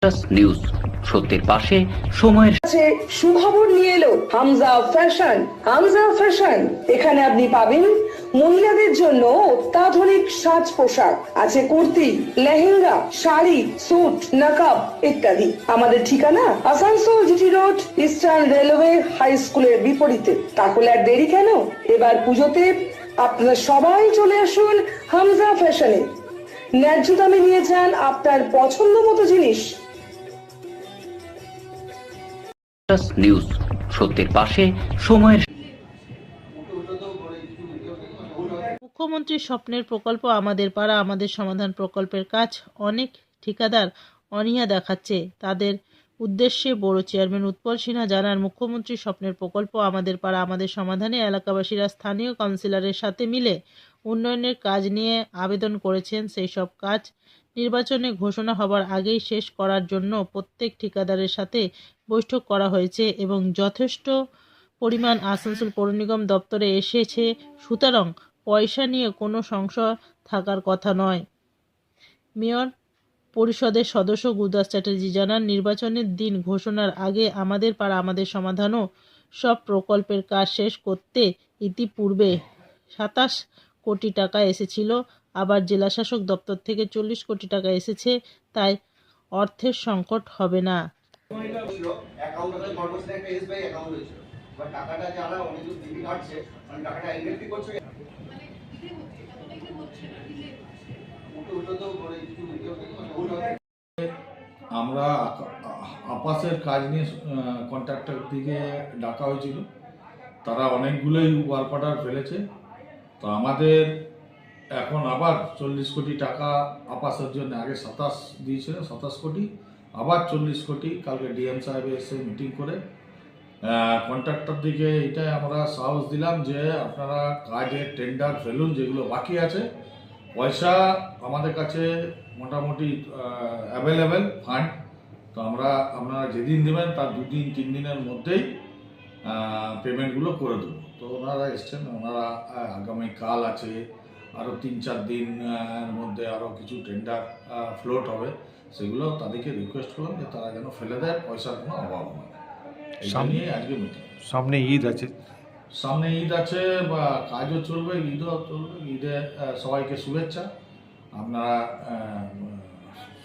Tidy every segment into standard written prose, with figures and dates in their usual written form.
News সত্যের পাশে সময়ের কাছে সুখবর নিয়ে এলো হামজা ফ্যাশন। হামজা ফ্যাশন, এখানে আপনি পাবেন মহিলাদের জন্য অত্যাধুনিক সাজ পোশাক, আছে কুর্তি, লেহেঙ্গা, শাড়ি, স্যুট, নাকাব ইত্যাদি। আমাদের ঠিকানা Asansol GT road, eastern railway high স্কুলের বিপরীতে। তাহলে আর দেরি কেন, এবার পুজোতে আপনারা সবাই চলে আসুন হামজা ফ্যাশনে। ন্যায্য দামে নিয়ে যান আপনার পছন্দ মতো জিনিস। নিউজ সত্যের পাশে সময়ের মুখ্যমন্ত্রীর স্বপ্নের প্রকল্প আমাদের পাড়া আমাদের সমাধান প্রকল্পের কাজ অনেক ঠিকাদার অনীহা দেখাচ্ছে। তাদের উদ্দেশ্যে বড় চেয়ারম্যান উৎপল সিনহা জানান, মুখ্যমন্ত্রীর স্বপ্নের প্রকল্প আমাদের পাড়া আমাদের সমাধানে এলাকাবাসীরা স্থানীয় কাউন্সিলরের সাথে মিলে উন্নয়নের কাজ নিয়ে আবেদন করেছেন। সেই সব কাজ নির্বাচনে ঘোষণা হবার আগেই শেষ করার জন্য প্রত্যেক ঠিকাদারের সাথে বৈঠক করা হয়েছে এবং যথেষ্ট পরিমাণ আসানসোল পৌর নিগম দপ্তরে এসেছে, সুতরাং পয়সা নিয়ে কোনো সংশয় থাকার কথা নয়। মেয়র পরিষদের সদস্য গুরুদাস চ্যাটার্জি জানান, নির্বাচনের দিন ঘোষণার আগে আমাদের পাড়া আমাদের সমাধানও সব প্রকল্পের কাজ শেষ করতে ইতিপূর্বে 27 কোটি টাকা এসেছিল, আবার জেলাশাসক দপ্তর থেকে 40 কোটি টাকা এসেছে, তাই অর্থের সংকট হবে না। আমরা আপাসের কাজ নিয়ে কন্ট্রাক্টর দিকে ডাকা হয়েছিল, তারা অনেকগুলোই ওয়ার্ক অর্ডার ফেলেছে। তো আমাদের এখন আবার 40 কোটি টাকা আপাসের জন্য, আগে 27 দিয়েছিল, 27 কোটি, আবার 40 কোটি কালকে ডিএম সাহেব এসে মিটিং করে কন্ট্রাক্টর দিকে এটাই আমরা সাহস দিলাম যে আপনারা কাজের টেন্ডার ফেলুন, যেগুলো বাকি আছে। পয়সা আমাদের কাছে মোটামুটি অ্যাভেলেবেল ফান্ড, তো আপনারা যেদিন দেবেন তার 2-3 দিনের মধ্যেই পেমেন্টগুলো করে দেবো। তো ওনারা এসছেন, ওনারা আগামীকাল আছে, আরও 3-4 দিনের মধ্যে আরও কিছু টেন্ডার ফ্লোট হবে, সেগুলো তাদেরকে রিকোয়েস্ট করলাম যে তারা যেন ফেলে দেয়, পয়সার কোনো অভাব হয়। এই নিয়ে আজকে মিটিং। সামনে ঈদ আছে, বা কাজও চলবে, ঈদও চলবে। ঈদে সবাইকে শুভেচ্ছা। আপনারা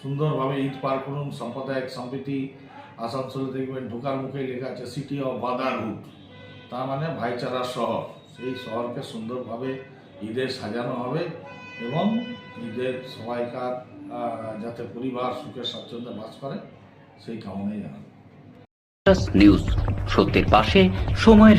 সুন্দরভাবে ঈদ পার করুন। সাম্প্রদায়িক সম্প্রীতি আসানসোলে দেখবেন ঢোকার মুখে লেখা আছে সিটি অফ ব্রাদারহুড, তার মানে ভাইচারার শহর। সেই শহরকে সুন্দরভাবে ঈদে সাজানো হবে এবং ঈদের সবাইকার যাতে পরিবার সুখে স্বাচ্ছন্দ্যে বাস করে, সেই কামনাই জানাবো। নিউজ সত্যের পাশে সময়ের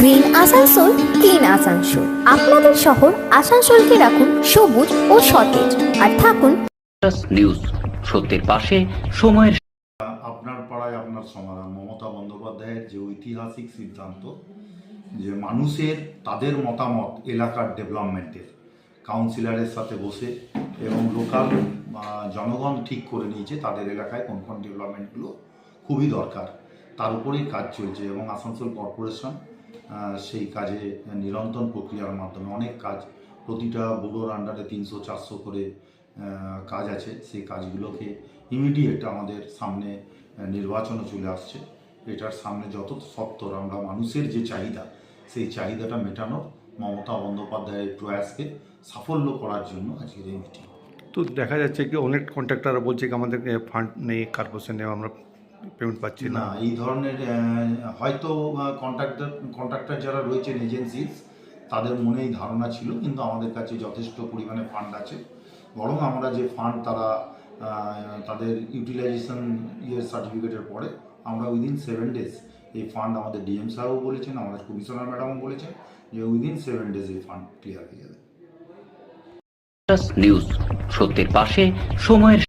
গ্রিন আসানসোল, ক্লিন আসানসোল। আপনাদের শহর আসানসোলকে রাখুন সবুজ ও সতেজ, আর থাকুন নিউজ সত্যের পাশে সময়ের। আপনার পাড়ায় আপনার সমাধান মমতা বন্দ্যোপাধ্যায়ের যে ঐতিহাসিক সিদ্ধান্ত যে মানুষের তাদের মতামত এলাকার ডেভেলপমেন্টের কাউন্সিলরের সাথে বসে এবং লোকাল জনগণ ঠিক করে নিয়েছে তাদের এলাকায় কোন কোন ডেভেলপমেন্টগুলো খুবই দরকার, তার উপরেই কাজ চলছে। এবং আসানসোল কর্পোরেশন সেই কাজে নিরন্তর প্রক্রিয়ার মাধ্যমে অনেক কাজ, প্রতিটা ব্যুরোর আন্ডারে 300-400 করে কাজ আছে। সেই কাজগুলোকে ইমিডিয়েট, আমাদের সামনে নির্বাচনও চলে আসছে, এটার সামনে যত সত্তর আমরা মানুষের যে চাহিদা, সেই চাহিদাটা মেটানোর মমতা বন্দ্যোপাধ্যায়ের প্রয়াসকে সাফল্য করার জন্য আজকের এই মিটিং। তো দেখা যাচ্ছে কি অনেক কন্ট্রাক্টররা বলছে কি আমাদেরকে ফান্ড নেই, কর্পোরেশনে আমরা পেমেন্ট পাচ্ছি না। এই ধরনের হয়তো কন্ট্রাক্টর যারা রয়েছেন এজেন্সিস, তাদের মনেই ধারণা ছিল, কিন্তু আমাদের কাছে যথেষ্ট পরিমাণে ফান্ড আছে। বরং আমরা যে ফান্ড তারা তাদের ইউটিলাইজেশন সার্টিফিকেটের পরে আমরা উইদিন 7 days এই ফান্ড, আমাদের ডিএম সাহেবও বলেছেন, আমাদের কমিশনার ম্যাডামও বলেছেন যে উইদিন 7 days এই ফান্ড ক্লিয়ার হয়ে যাবে। নিউজ সত্যের পাশে সময়ের।